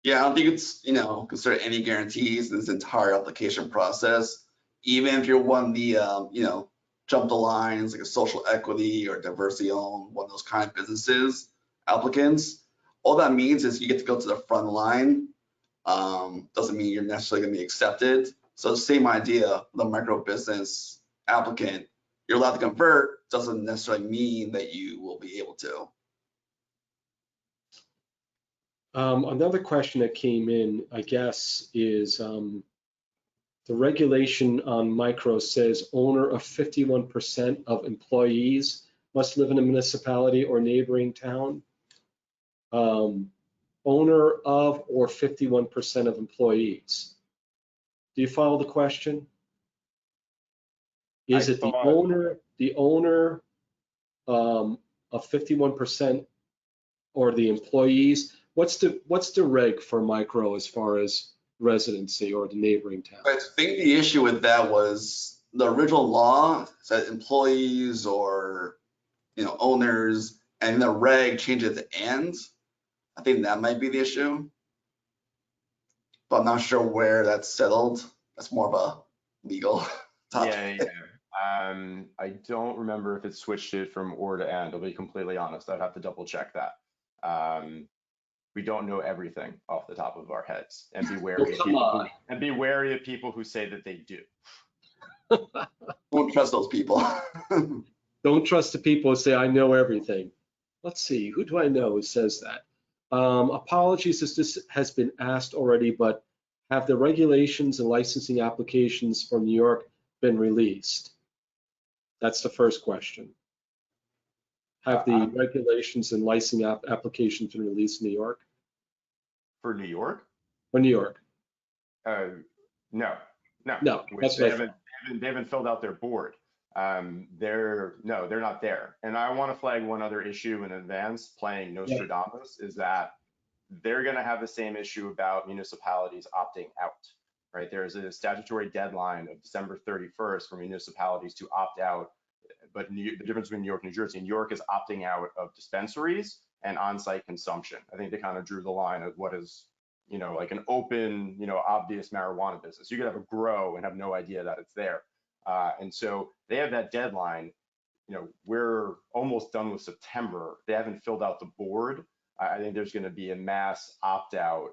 Yeah, I don't think it's, you know, consider any guarantees in this entire application process. Even if you're one of the, you know, jump the lines, like a social equity or diversity owned, one of those kind of businesses, applicants, all that means is you get to go to the front line. Doesn't mean you're necessarily going to be accepted. So same idea, the micro business applicant, you're allowed to convert, doesn't necessarily mean that you will be able to. Another question that came in, I guess, is the regulation on micro says owner of 51% of employees must live in a municipality or neighboring town. Owner of or 51% of employees. Do you follow the question? Is it the owner of 51% or the employees? What's the reg for micro as far as residency or the neighboring town? I think the issue with that was the original law said employees or, you know, owners, and the reg changed it to and. I think that might be the issue, but I'm not sure where that's settled. That's more of a legal topic. Yeah. I don't remember if it switched it from or to and. I'll be completely honest. I'd have to double check that. We don't know everything off the top of our heads, and be wary of people who say that they do. Don't trust those people. Don't trust the people who say, I know everything. Let's see, who do I know who says that? Apologies if this has been asked already, but have the regulations and licensing applications from New York been released? That's the first question. Have the regulations and licensing applications been released in New York? For New York? For New York? No. They haven't filled out their board. They're not there. And I want to flag one other issue in advance, playing Nostradamus, is that they're going to have the same issue about municipalities opting out, right? There's a statutory deadline of December 31st for municipalities to opt out. But the difference between New York and New Jersey, New York is opting out of dispensaries and on-site consumption. I think they kind of drew the line of what is, you know, like an open, you know, obvious marijuana business. You could have a grow and have no idea that it's there. And so they have that deadline. You know, we're almost done with September. They haven't filled out the board. I think there's going to be a mass opt-out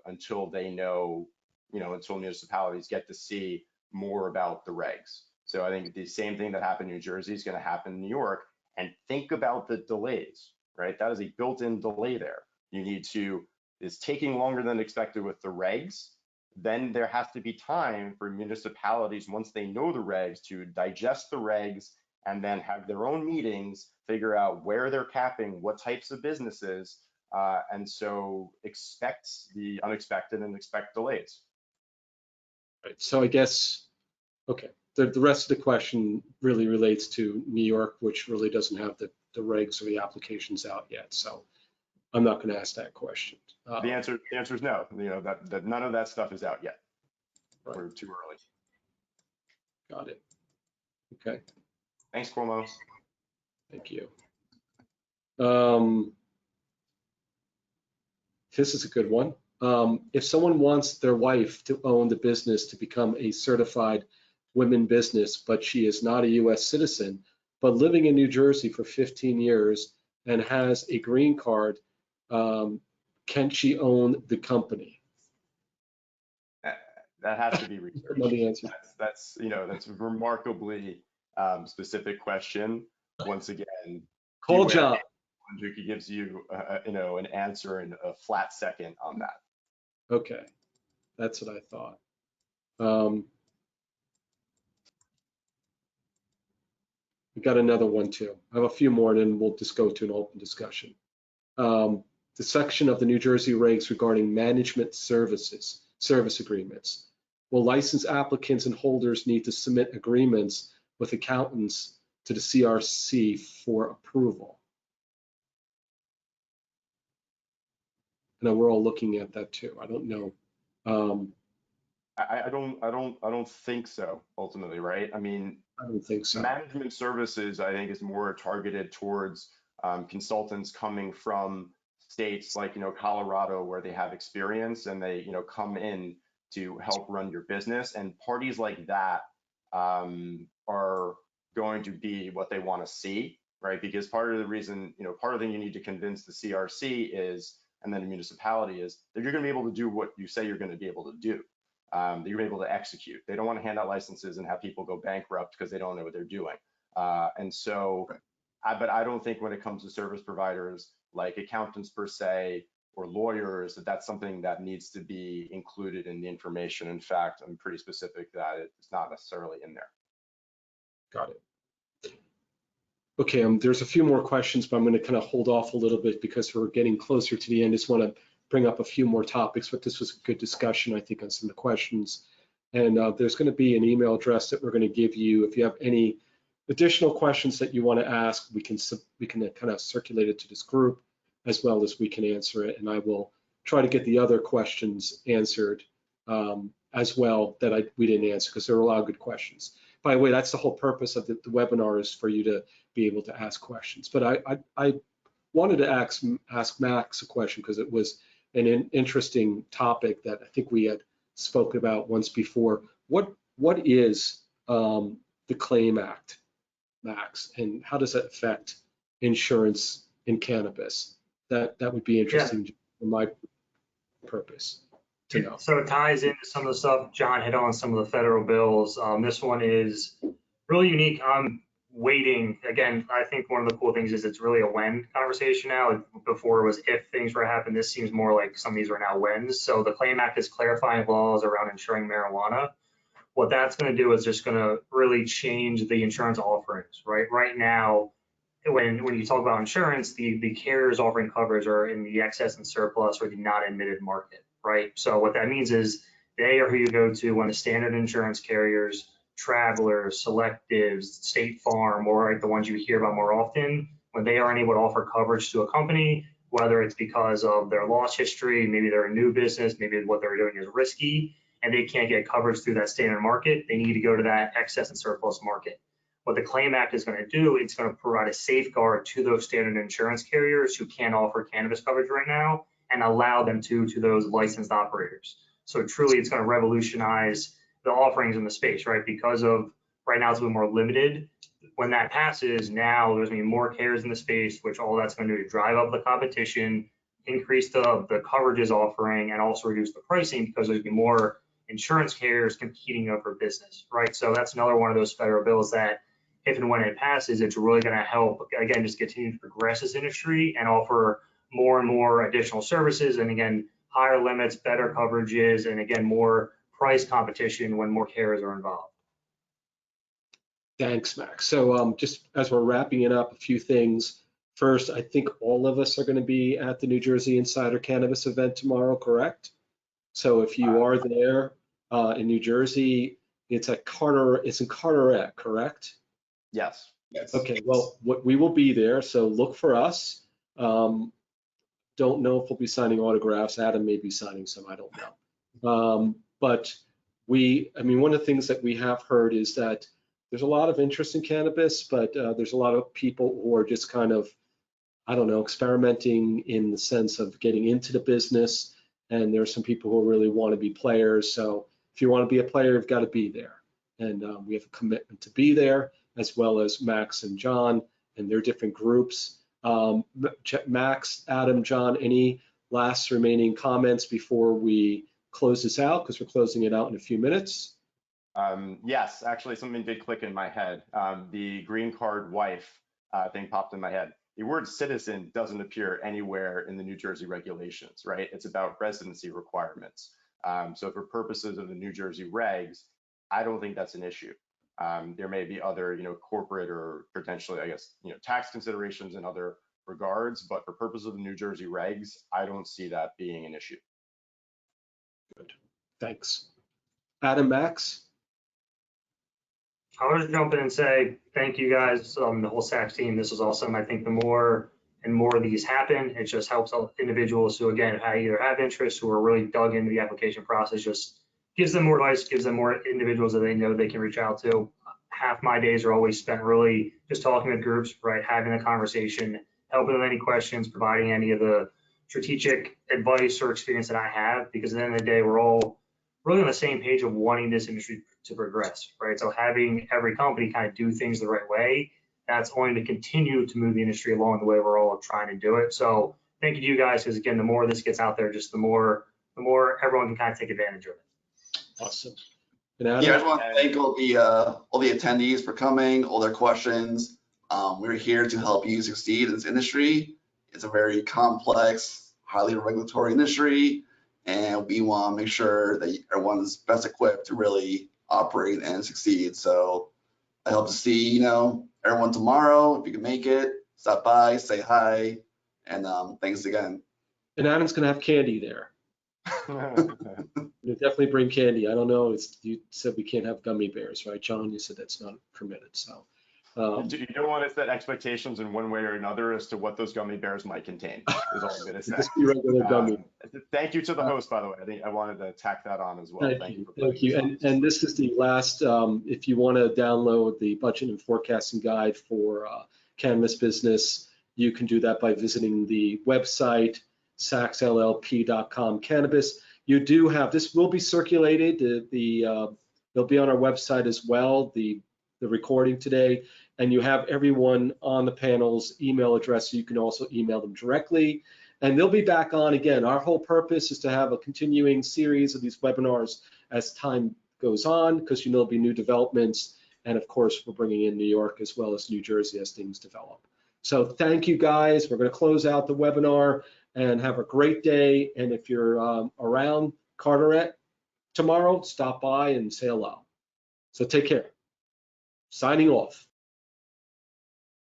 until they know, you know, until municipalities get to see more about the regs. So I think the same thing that happened in New Jersey is going to happen in New York. And think about the delays, right? That is a built-in delay there. It's taking longer than expected with the regs. Then there has to be time for municipalities, once they know the regs, to digest the regs and then have their own meetings, figure out where they're capping, what types of businesses, and so expect the unexpected and expect delays. Right, so I guess, okay, the rest of the question really relates to New York, which really doesn't have the regs or the applications out yet. So I'm not going to ask that question. The answer is no. You know, that none of that stuff is out yet. Right. We're too early. Got it. Okay, Thanks, Cuomo. thank you. This is a good one. If someone wants their wife to own the business to become a certified women business, but she is not a US citizen, but living in New Jersey for 15 years and has a green card, can she own the company? That has to be researched. Let me answer. That's you know, that's a remarkably specific question. Once again, Call beware John. who gives you you know, an answer in a flat second on that. Okay, that's what I thought. We got another one too. I have a few more and then we'll just go to an open discussion. The section of the New Jersey regs regarding management service agreements. Will licensed applicants and holders need to submit agreements with accountants to the CRC for approval? I know we're all looking at that too. I don't know. I don't think so, ultimately, right? I mean, I don't think so. management services, I think, is more targeted towards consultants coming from states like, you know, Colorado, where they have experience and they, you know, come in to help run your business. And parties like that are going to be what they want to see, right? Because part of the reason, you know, part of the thing you need to convince the CRC is, and then the municipality is, that you're going to be able to do what you say you're going to be able to do. That you're able to execute. They don't want to hand out licenses and have people go bankrupt because they don't know what they're doing. And so, but I don't think when it comes to service providers like accountants per se or lawyers, that's something that needs to be included in the information. In fact, I'm pretty specific that it's not necessarily in there. Got it. Okay, there's a few more questions, but I'm going to kind of hold off a little bit because we're getting closer to the end. Just want to bring up a few more topics, but this was a good discussion, I think, on some of the questions. And there's going to be an email address that we're going to give you. If you have any additional questions that you want to ask, we can kind of circulate it to this group as well as we can answer it. And I will try to get the other questions answered as well that we didn't answer, because there were a lot of good questions. By the way, that's the whole purpose of the webinar, is for you to be able to ask questions. But I wanted to ask Max a question because it was an interesting topic that I think we had spoken about once before. What is the Claim Act, Max, and how does that affect insurance in cannabis? That would be interesting for my purpose to know. So it ties into some of the stuff John hit on, some of the federal bills. This one is really unique. I'm waiting. Again, I think one of the cool things is it's really a when conversation now. Before it was if things were to happen. This seems more like some of these are now whens. So the Claim Act is clarifying laws around insuring marijuana. What that's going to do is just going to really change the insurance offerings, right? Right now, when you talk about insurance, the carriers offering coverage are in the excess and surplus or the not admitted market, right? So what that means is they are who you go to when the standard insurance carriers, Travelers, Selectives, State Farm, or the ones you hear about more often, when they aren't able to offer coverage to a company, whether it's because of their loss history, maybe they're a new business, maybe what they're doing is risky, and they can't get coverage through that standard market, they need to go to that excess and surplus market. What the Claim Act is going to do, it's going to provide a safeguard to those standard insurance carriers who can't offer cannabis coverage right now and allow them to those licensed operators. So truly, it's going to revolutionize the offerings in the space, right? Because of right now it's a little more limited. When that passes, now there's going to be more carriers in the space, which all that's going to do is drive up the competition, increase the coverages offering, and also reduce the pricing because there's going to be more insurance carriers competing over business, right? So that's another one of those federal bills that if and when it passes, it's really going to help, again, just continue to progress this industry and offer more and more additional services. And again, higher limits, better coverages, and again, more price competition when more carriers are involved. Thanks, Max. So just as we're wrapping it up, a few things. First, I think all of us are going to be at the New Jersey Insider Cannabis event tomorrow, correct? So if you are there, in New Jersey. It's at it's in Carteret, correct? Yes. Yes. Okay, well, we will be there, so look for us. Don't know if we'll be signing autographs. Adam may be signing some, I don't know. But I mean, one of the things that we have heard is that there's a lot of interest in cannabis, but there's a lot of people who are just kind of, I don't know, experimenting in the sense of getting into the business. And there are some people who really want to be players. So if you want to be a player, you've got to be there. And we have a commitment to be there, as well as Max and John and their different groups. Max, Adam, John, any last remaining comments before we close this out? Because we're closing it out in a few minutes. Yes, actually, something did click in my head. The green card wife thing popped in my head. The word citizen doesn't appear anywhere in the New Jersey regulations, right? It's about residency requirements. So for purposes of the New Jersey regs, I don't think that's an issue. There may be other, corporate or potentially, I guess, tax considerations in other regards, but for purposes of the New Jersey regs, I don't see that being an issue. Good, thanks. Adam, Max? I'll just jump in and say thank you guys, the whole SACS team. This was awesome. I think the more and more of these happen, it just helps individuals who, again, either have interest, who are really dug into the application process, just gives them more advice, gives them more individuals that they know they can reach out to. Half my days are always spent really just talking with groups, right, having a conversation, helping with any questions, providing any of the strategic advice or experience that I have, because at the end of the day, we're all really on the same page of wanting this industry to progress, right? So having every company kind of do things the right way, that's going to continue to move the industry along the way we're all trying to do it. So thank you to you guys, because again, the more this gets out there, just the more everyone can kind of take advantage of it. Awesome. And Adam? Yeah, I just want to thank all the attendees for coming, all their questions. We're here to help you succeed in this industry. It's a very complex, highly regulatory industry, and we want to make sure that everyone's best equipped to really operate and succeed. So I hope to see, everyone tomorrow. If you can make it, stop by, say hi, and thanks again. And Adam's going to have candy there. You definitely bring candy. I don't know. You said we can't have gummy bears, right, John? You said that's not permitted. So you don't want to set expectations in one way or another as to what those gummy bears might contain, is all I'm going to say. Just be regular gummy. Thank you to the host, by the way. I think I wanted to tack that on as well. Thank you. And this is the last, if you want to download the budget and forecasting guide for cannabis business, you can do that by visiting the website, sacsllp.com cannabis. You do have, this will be circulated, they'll be on our website as well, the recording today, and you have everyone on the panel's email address, so you can also email them directly, and they'll be back on again. Our whole purpose is to have a continuing series of these webinars as time goes on, because there'll be new developments, and of course, we're bringing in New York as well as New Jersey as things develop. So thank you guys. We're going to close out the webinar and have a great day. And if you're around Carteret tomorrow, stop by and say hello. So take care. Signing off.